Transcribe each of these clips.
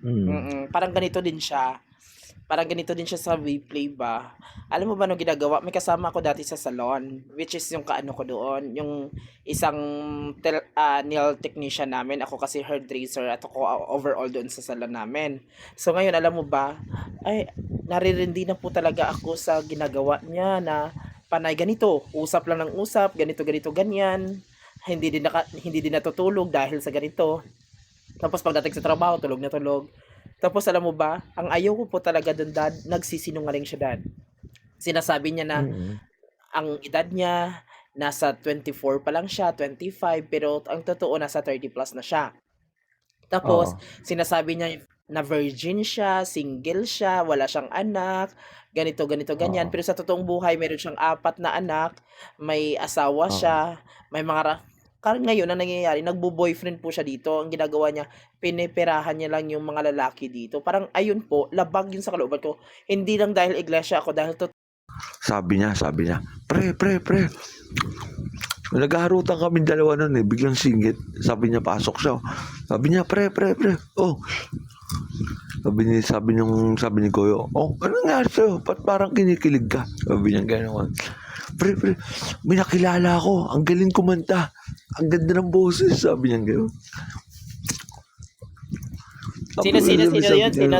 Mm. Parang ganito din siya. Parang ganito din siya sa Wayplay ba. Alam mo ba ano ginagawa? May kasama ako dati sa salon, which is yung kaano ko doon, yung isang nail technician namin. Ako kasi hairdresser at ako overall doon sa salon namin. So ngayon, alam mo ba, ay, naririndi na po talaga ako sa ginagawa niya na panay ganito, usap lang ng usap, ganito, ganito, ganyan. Hindi din natutulog dahil sa ganito. Tapos pagdating sa trabaho, tulog na tulog. Tapos alam mo ba, ang ayaw ko po talaga doon, dad, nagsisinungaling siya, dad. Sinasabi niya na Mm. ang edad niya nasa 24 pa lang siya, 25, pero ang totoo nasa 30 plus na siya. Tapos Oo. sinasabi niya na virgin siya, single siya, wala siyang anak, ganito, ganito, ganyan. Oo. Pero sa totoong buhay, meron siyang 4 na anak, may asawa Oo. siya, may mga ngayon ang nangyayari, nagbo-boyfriend po siya dito. Ang ginagawa niya, pinipirahan niya lang yung mga lalaki dito. Parang ayun po, labag yun sa kalooban ko. Hindi lang dahil iglesia ako, dahil Sabi niya, pre. Naghaharutan kami dalawa nun eh, biglang singit. Sabi niya, pasok siya. Sabi niya, pre. Oh, sabi ni Goyo, oh, ano nangyari sa'yo? Ba't parang kinikilig ka? Sabi niya gano'n. Pre, may nakilala ako. Ang galing kumanta. Ang ganda ng boses. Sabi niya gano'n. sino, sino, sino Sabi yun? niya, Sino,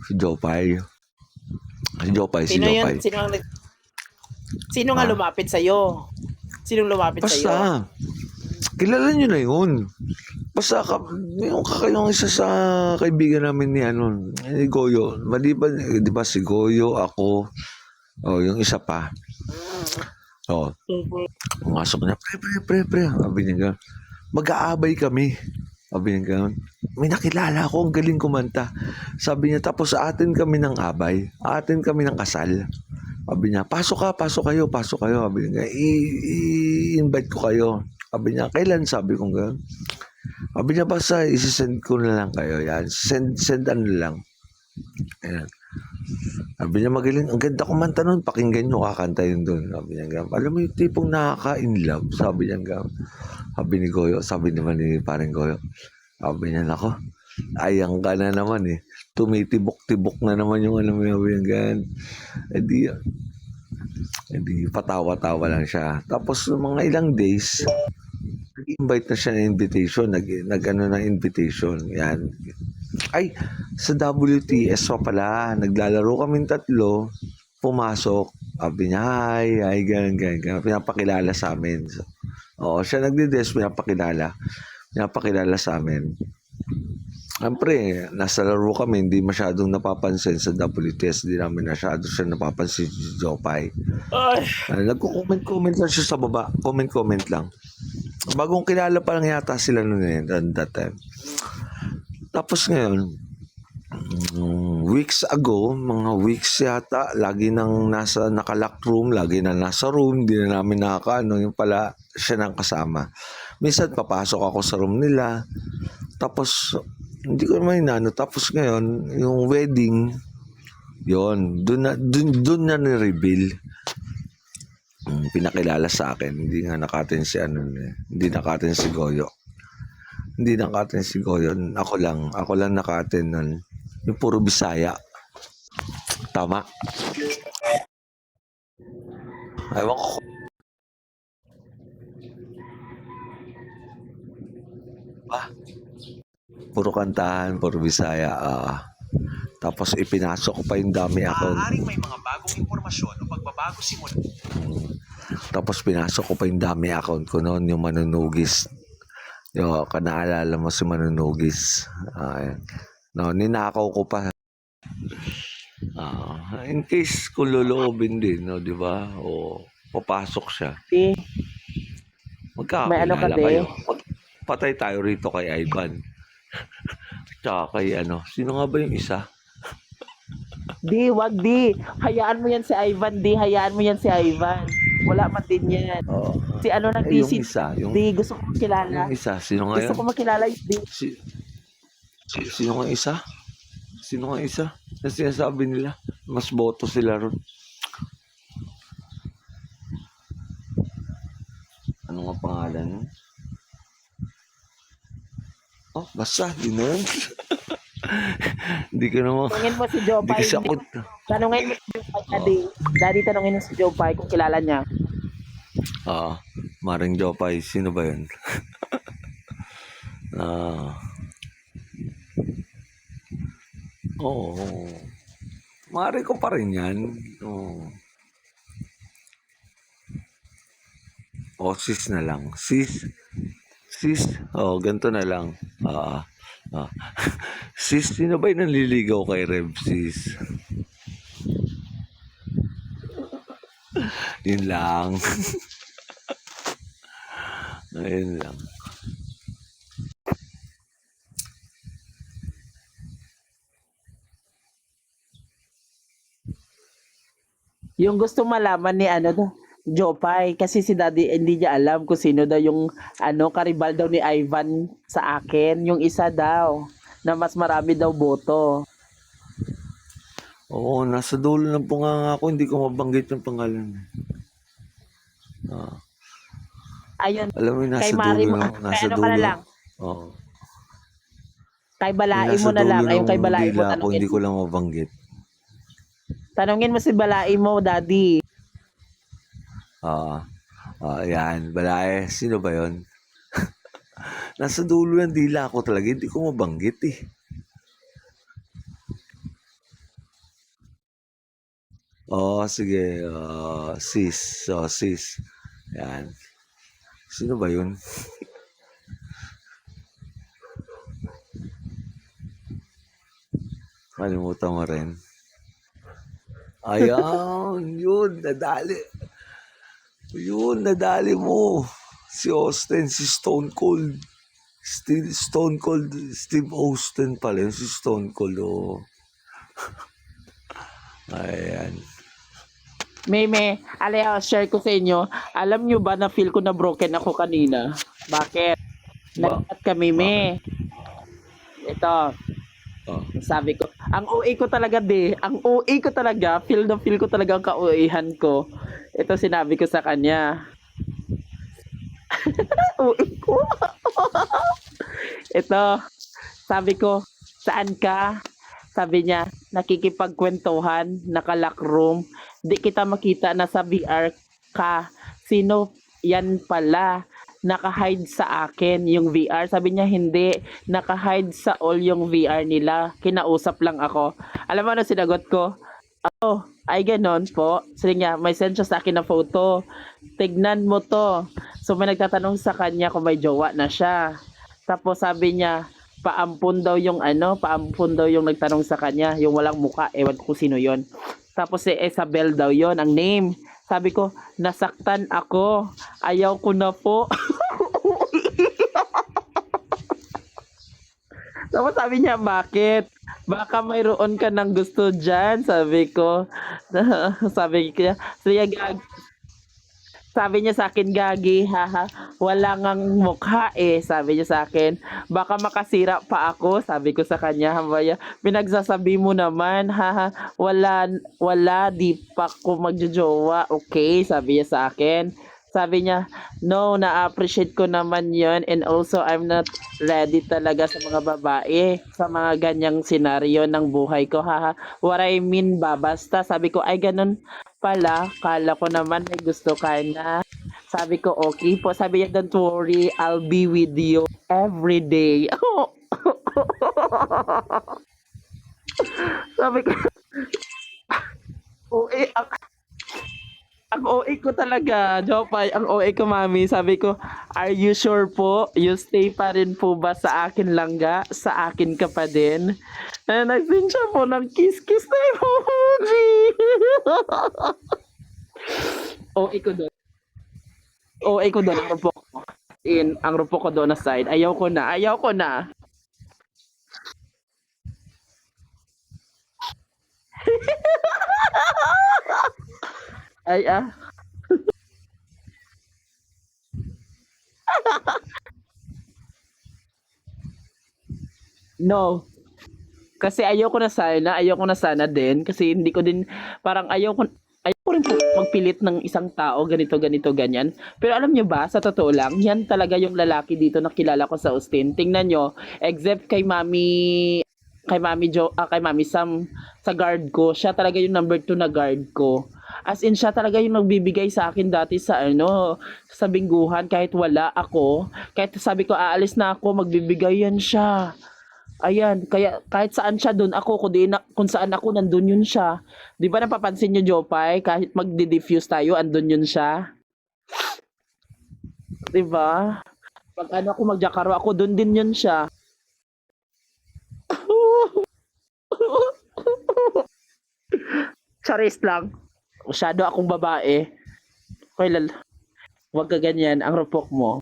si Jopay. Si sino yun? Jopay. Sino nga Ha? lumapit sa'yo? Sinong lumapit sa'yo? Basta, kilala niyo na yun. Basta yung isa sa kaibigan namin ni Goyo. Maliban, di ba si Goyo, ako, oh, yung isa pa. Oh, pumasok niya, pre. Sabi niya gano'n. Mag-aabay kami. Sabi niya gano'n. May nakilala ako, ang galing kumanta. Sabi niya, tapos atin kami ng abay. Atin kami ng kasal. Sabi niya, pasok kayo. Sabi niya, i-invite ko kayo. Sabi niya, kailan? Sabi ko gano'n. Sabi niya, basta isi-send ko na lang kayo. Yan, send ano lang. Ayan. Sabi niya, magaling, ang ganda kumanta nun, pakinggan nyo, kakanta yun dun. Sabi niya, gano'n. Alam mo yung tipong nakaka-inlove. Sabi niya, gano'n. Sabi ni Goyo, sabi naman ni parang Goyo. Sabi niya, nako, ayang ka na naman eh. Tumitibok-tibok na naman yung alam mo yung gano'n. Hindi patawa-tawa lang siya. Tapos mga ilang days, nag-invite na siya ng invitation, nag-ano ng invitation. Yan. Ay, sa WTS pa pala, naglalaro kaming tatlo, pumasok. Sabi niya, hi, ganyan. Pinapakilala sa amin. So, oo, siya nagde-dress, pinapakilala sa amin. Siyempre, nasa laro kami, hindi masyadong napapansin sa WTS, hindi namin masyado siya napapansin si Jopay. Ay, Nagko-comment lang siya sa baba, comment lang. Bagong kilala pa lang yata sila noon eh, that time. Tapos ngayon, weeks ago, mga weeks yata, lagi nang naka-lock room, lagi na nasa room, hindi na namin nakakaano, yung pala siya nang kasama. Minsan papasok ako sa room nila, tapos hindi ko naman inano. Tapos ngayon, yung wedding, yon doon na ni-reveal. Pinakilala sa akin, hindi nga nakatin si hindi nakatin si Goyo. Hindi nakatin si Goyo, ako lang nakatin nun. Yung puro Bisaya. Tama. Ewan ko. Puro kantahan, puro Bisaya. Tapos ipinasok ko pa yung dami account. Maaaring may mga bagong impormasyon o pagbabago simula. Tapos pinasok ko pa yung dami account ko noon, yung Manunugis. Yung kanaalala mo si Manunugis. No, ninakaw ko pa. In case kung loloobin din, no, di ba? O papasok siya. may ano ka, Magkakilala de? kayo. Patay tayo rito kay Ivan. Tsaka kay sino nga ba yung isa? Wag di. Hayaan mo yan si Ivan, di. Hayaan mo yan si Ivan. Wala man din yan. Oo. Si ano Yung nag-visit, isa, di. Gusto ko makilala. yung isa, sino nga Gusto yun? ko makilala yung di. Sino nga isa? Sino nga isa? Na sinasabi nila, mas boto sila ron. Ano nga pangalan? Oh, basta, di na yun. Hindi ko naman, Tanungin mo si hindi Jopay. kasi ako, Tanungin mo si Jopay, Daddy. Daddy, tanungin mo si Jopay kung kilala niya. Maring Jopay, sino ba yun? Ah, oo. Mari ko pa rin yan. Oo. Sis na lang. Sis, ganito na lang. Ah. Sis, sino ba yung nanliligaw kay Rev, sis? Yun lang. Ayun lang. Yung gusto malaman ni Jopay, kasi si Daddy hindi niya alam kung sino daw yung karibal daw ni Ivan sa akin. Yung isa daw, na mas marami daw boto. Oo, nasa dulo ng punganga ako, hindi ko mabanggit yung pangalan. Ayun, Alam mo yung kay nasa Mari dulo, mo, kay nasa ano ka na dulo. lang, Oo. kay Yung Balai nasa mo na lang, dulo ayun kay ng Balai mo, dila ako, hindi ko lang mabanggit. tanungin mo si Balai mo, Daddy. Yan. Balae, sino ba yon? Nasa dulo ng dila ako talaga, hindi ko mabanggit eh. Sige. Sis. Sis. Yan. Sino ba yun? Kalimutan mo rin. Ayan, yun, nadali. Yun, nadali mo. Si Austin, si Stone Cold. Stone Cold, Steve Austin pala yun, si Stone Cold. Oh. Ayan. Meme, share ko sa inyo. Alam nyo ba na feel ko na broken ako kanina? Bakit? Nag-chat kami, me. Ito, Oh. sabi ko, ang OA ko talaga ang OA ko talaga, feel na feel ko talaga ang ka-OA-han ko. Ito sinabi ko sa kanya. OA ko. Ito, sabi ko, saan ka? Sabi niya, nakikipagkwentuhan, naka-lock room. Di kita makita na sa VR ka. Sino yan pala? Naka-hide sa akin yung VR. Sabi niya, hindi. Naka-hide sa all yung VR nila. Kinausap lang ako. Alam mo ano sinagot ko? Ay ganon po. Sabi niya, may send siya sa akin na photo. Tignan mo to. So may nagtatanong sa kanya kung may jowa na siya. Tapos sabi niya, paampun daw yung paampun daw yung nagtanong sa kanya, yung walang muka, ewan ko kung sino yon. Tapos si Isabel daw yon ang name. Sabi ko, nasaktan ako. Ayaw ko na po. Tapos sabi niya, bakit? Baka mayroon ka ng gusto dyan, sabi ko. Sabi ko, sabi niya sa akin, gagi, haha, wala ngang mukha eh, sabi niya sa akin. Baka makasira pa ako, sabi ko sa kanya, hambaya, pinagsasabi mo naman, haha, wala, di pa ko magjojowa, okay, sabi niya sa akin. Sabi niya, no, na-appreciate ko naman yon and also I'm not ready talaga sa mga babae, sa mga ganyang senaryo ng buhay ko, haha. What I mean ba, basta, sabi ko, ay ganun pala, kala ko naman may gusto ka na. Sabi ko, okay po. Sabi niya, don't worry, I'll be with you every day. Sabi ko, OA, ang OA ko talaga, Jopay, ang OA ko, mami. Sabi ko, are you sure po? You stay pa rin po ba sa akin langga? Sa akin ka pa din? Nag-send siya po ng kiss-kiss na emoji. OA ko doon. OA ko doon, ang rupo ko. Ang rupo ko doon na side. Ayaw ko na. Ay, no. Kasi ayoko na sana din. Kasi hindi ko din, parang ayoko rin po magpilit ng isang tao, ganito, ganyan. Pero alam nyo ba, sa totoo lang, yan talaga yung lalaki dito na kilala ko sa Austin. Tingnan nyo, except kay Mami kay Mami Sam sa guard ko. Siya talaga yung number 2 na guard ko. As in, siya talaga yung nagbibigay sa akin dati sa ano, sa bingguhan kahit wala ako. Kahit sabi ko aalis na ako, magbibigay yan siya. Ayan, kaya kahit saan siya doon ako, kung saan ako nandun yun siya. 'Di ba napapansin niyo, Jopay, kahit magde-diffuse tayo, andun yun siya, 'di ba? Pag ano ako magjakaro ako, doon din yun siya. Charis lang. Masyado akong babae. Hoy, wag ka ganyan, ang rupok mo.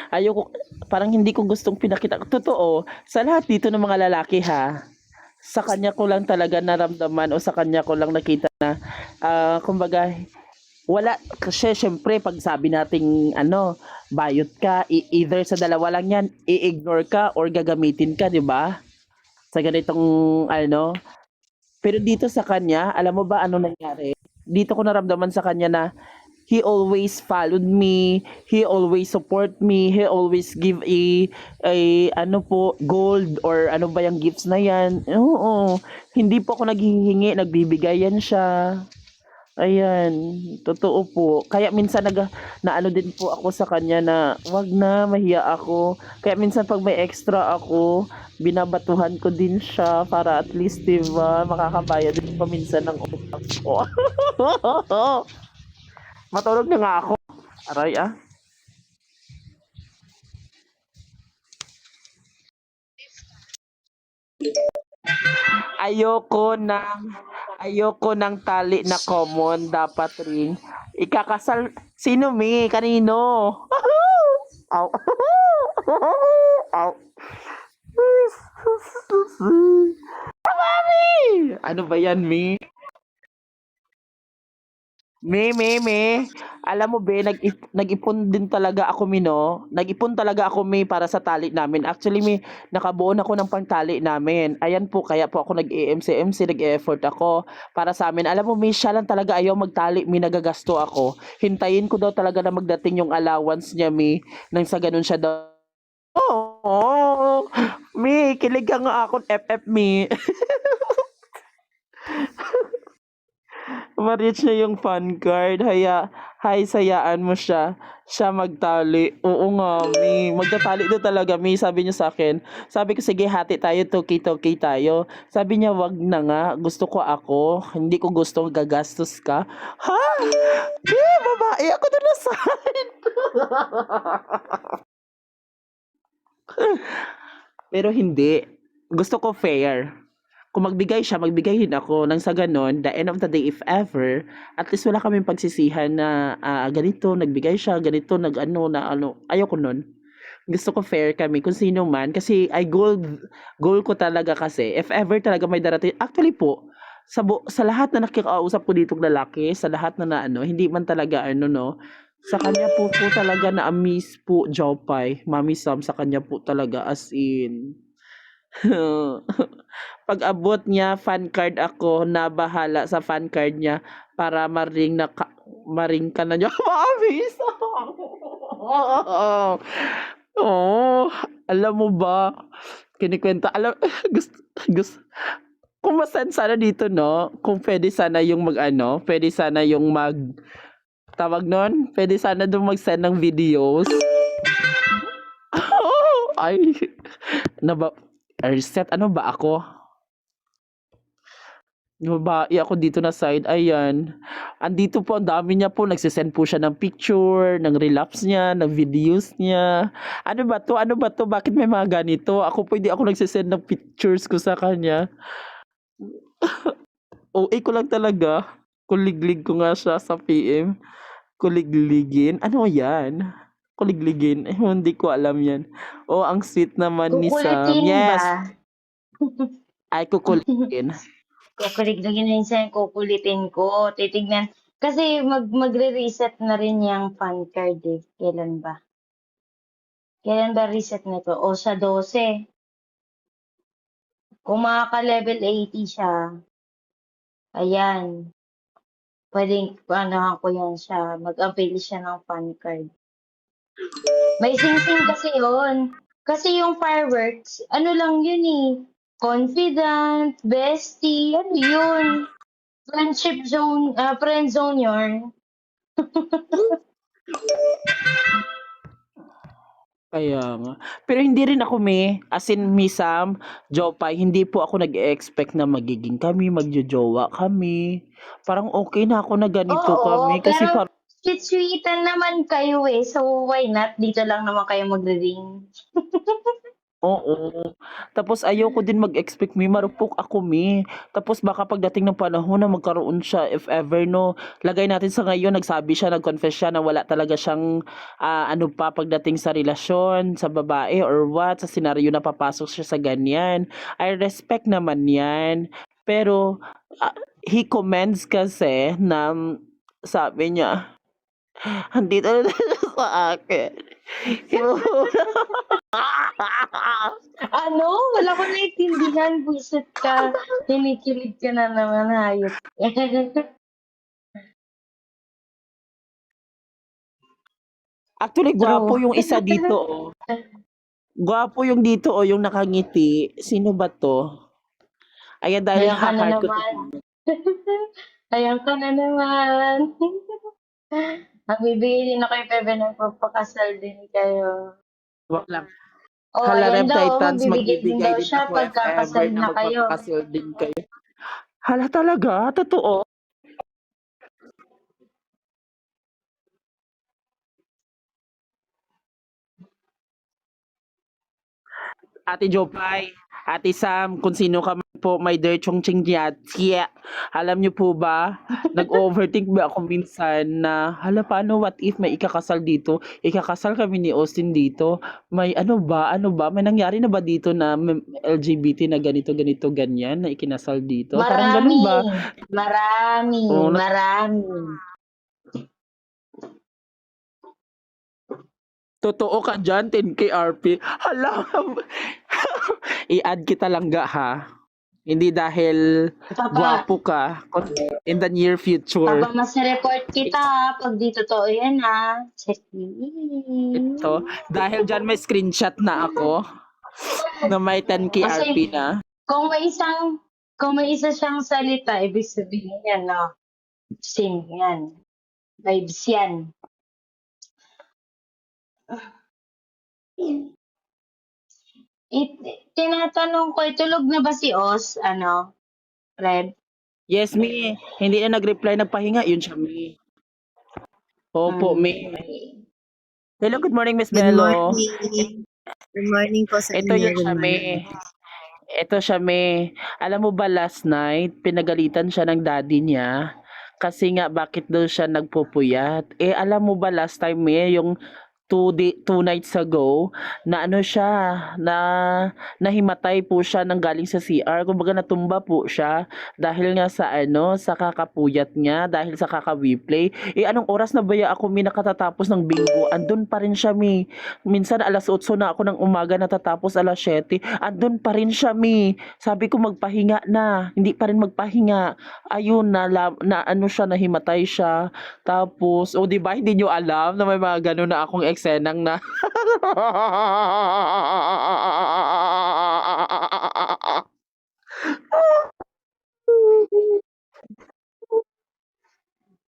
Ayoko, parang hindi ko gustong pinakita. Totoo, sa lahat dito ng mga lalaki ha, sa kanya ko lang talaga naramdaman o sa kanya ko lang nakita na, kumbaga, wala, kasi syempre pag sabi nating ano, bayot ka, either sa dalawa lang yan, i-ignore ka or gagamitin ka, di ba? Sa ganitong ano, pero dito sa kanya, alam mo ba ano nangyari? Dito ko naramdaman sa kanya na he always followed me, he always support me, he always give a ano po, gold or ano ba yung gifts na yan. Oo, hindi po ako naghihingi, nagbibigay yan siya. Ayan, totoo po. Kaya minsan naano din po ako sa kanya na wag na, mahiya ako. Kaya minsan pag may extra ako, binabatuhan ko din siya para at least, diba, makakabayad din pa minsan ng utang ko. Matulog na nga ako. Aray ah. Ayoko ng ayoko ng tali na common, dapat ring. Ikakasal sino mi? Kanino? Aw. Aw. Ano ba yan, mi? Me. Alam mo be, nag-ipon din talaga ako mi, no? Nag-ipon talaga ako mi para sa tali namin. Actually mi, nakabuo na ako ng pangtali namin. Ayan po, kaya po ako nag-EMC, nag-effort ako para sa amin. Alam mo mi, siya lang talaga ayaw magtali mi, nagagasto ako. Hintayin ko daw talaga na magdating yung allowance niya mi, nang sa ganun siya daw. Oh, mi, kilig ka nga ako, FF mi. Ma-reach na yung fan card. Sayaan mo siya. Siya magtali. Oo nga, mi. Magtatali daw talaga, mi. Sabi niya sa akin. Sabi ko, sige, hati tayo, toki-toki tayo. Sabi niya, wag na nga. Gusto ko ako. Hindi ko gusto gagastos ka. Ha? Babae ako doon na side. Pero hindi. Gusto ko fair. Kung magbigay siya, magbigay din ako. Nang sa ganon, the end of the day, if ever, at least wala kaming pagsisihan na ganito, nagbigay siya, ganito, nag-ano, na ano. Ayoko nun. Gusto ko fair kami kung sino man. Kasi goal ko talaga kasi, if ever talaga may darating, actually po, sa lahat na nakikausap ko ditong lalaki, sa lahat na ano, hindi man talaga ano, no, sa kanya po talaga na amaze po, Jopay, Mami Sam, sa kanya po talaga, as in. Pag abot niya, fan card ako, na bahala sa fan card niya para maring ka na niya. Mabis! Oh, alam mo ba, kinikwenta, gusto, kung masend sana dito, no? Kung pwede sana yung mag-ano, pwede sana yung tawag nun, pwede sana doon mag-send ng videos. Ay, reset, ano ba ako? Babae ako dito na side, ayan. Andito po, ang dami niya po, nagsisend po siya ng picture, ng relapse niya, ng videos niya. Ano ba to? Ano ba to? Bakit may mga ganito? Ako po, hindi ako nagsisend ng pictures ko sa kanya. OA ko lang talaga. Kuliglig ko nga siya sa PM. Kuligligin? Ano yan? Kuligligin? Eh, hindi ko alam yan. Oh, ang sweet naman ni Sam. Kukulitin Yes, ba? ay kukuligin. Kukuligin minsan kukulitin ko. Titignan. Kasi magre-reset na rin yung fan card eh. Kailan ba? Kailan ba reset nito? O sa 12. Kung makaka-level 80 siya, ayan. Pwedeng, ano ko yan siya, mag-avail siya ng fan card. May sing-sing kasi yun. Kasi yung fireworks, ano lang yun eh. Confident, bestie, ano yun. Friendship zone, friend zone yun. Kaya nga. Pero hindi rin ako as in Sam, Jopay, hindi po ako nag-expect na magiging kami, magjojowa kami. Parang okay na ako na ganito Oo, kami kasi pero parang sweet-sweetan naman kayo eh. So why not? Dito lang naman kayo magre-ring. oo. Tapos ayoko din mag-expect marupok ako Tapos baka pagdating ng panahon na magkaroon siya if ever no, lagay natin sa ngayon nagsabi siya, nag-confess siya na wala talaga siyang ano pa pagdating sa relasyon sa babae or what, sa senaryo na papasok siya sa ganyan. I respect naman 'yan. Pero ah, he commends kasi na sabi niya, andito na siya sa akin. Ano? Wala ko naintindihan. Buisit ka. Kinikilig ka na naman, hayop. Actually, gwapo True. yung isa dito, oh. Gwapo yung dito, oh, yung nakangiti. Sino ba to? Ayan, dahil Ayan ka na ha-heart ko to. naman. Ayan ka na naman. Magbibigay din ako kay Bebe ng papakasal din kayo. Wag lang. Oh, Hala, ayan Rev daw. Titans, Magbibigay din magbibigay daw din siya ako if ever pagkakasal na na kayo. magpapakasil din kayo. Hala talaga? Totoo? Ate Jopay, Ate Sam, kung sino ka man po, may dirchong yeah. Alam niyo po ba, nag-overthink ba ako minsan na, hala paano, what if may ikakasal dito? Ikakasal kami ni Austin dito. May ano ba, may nangyari na ba dito na LGBT na ganito, ganito, ganyan, na ikinasal dito? Parang ganun Marami. ba? Marami. O, Marami. totoo ka dyan, 10K RP. Hala, i-add kita lang ga ha. Hindi dahil Papa, gwapo ka, kundi in the near future. Papa, mas report kita pag di totoo yan ha. Sige. Ito, dahil dyan may screenshot na ako na may 10K Kasi RP na. kung may isang kung may isa siyang salita, ibig sabihin yan, no? Sing yan. Vibes yan. Tinatanong ko, tulog na ba si Os? Ano? Red? Yes, me. Hindi na nag-reply, nagpahinga. Yun siya, me. Opo, me. Okay. Hello, good morning, Miss Good Bello. morning. Good morning po sa Ito inyo. yun Good siya, me. morning. Ito siya, me. Alam mo ba last night, pinagalitan siya ng daddy niya kasi nga bakit daw siya nagpupuyat. Eh, alam mo ba last time, me, yung 2 nights ago, na ano siya, na nahimatay po siya nang galing sa CR. Kumbaga natumba po siya dahil nga sa ano, sa kakapuyat niya, dahil sa kaka-replay. Eh, anong oras na ba ako, mi, nakatatapos ng bingo? Andun pa rin siya, mi. Minsan alas 8 na ako ng umaga natatapos alas 7. Andun pa rin siya, mi. Sabi ko magpahinga na. Hindi pa rin magpahinga. Ayun, na ano siya, nahimatay siya. Tapos, o 'di ba hindi niyo alam na may mga gano'n na akong eksenang na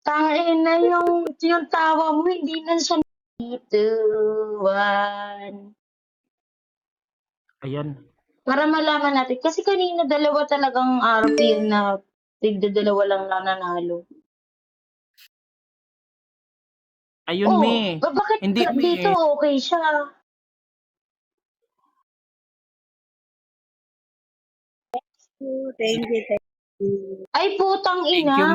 Tangina yung tawa mo, hindi na siya bituan. Ayan. Para malaman natin. Kasi kanina dalawa talagang RP yun na tigda-dalawa lang nananalo. Ayun, Oh, me. bakit Hindi, me. dito okay siya? Thank you. Thank you. Ay, putang Thank ina. you,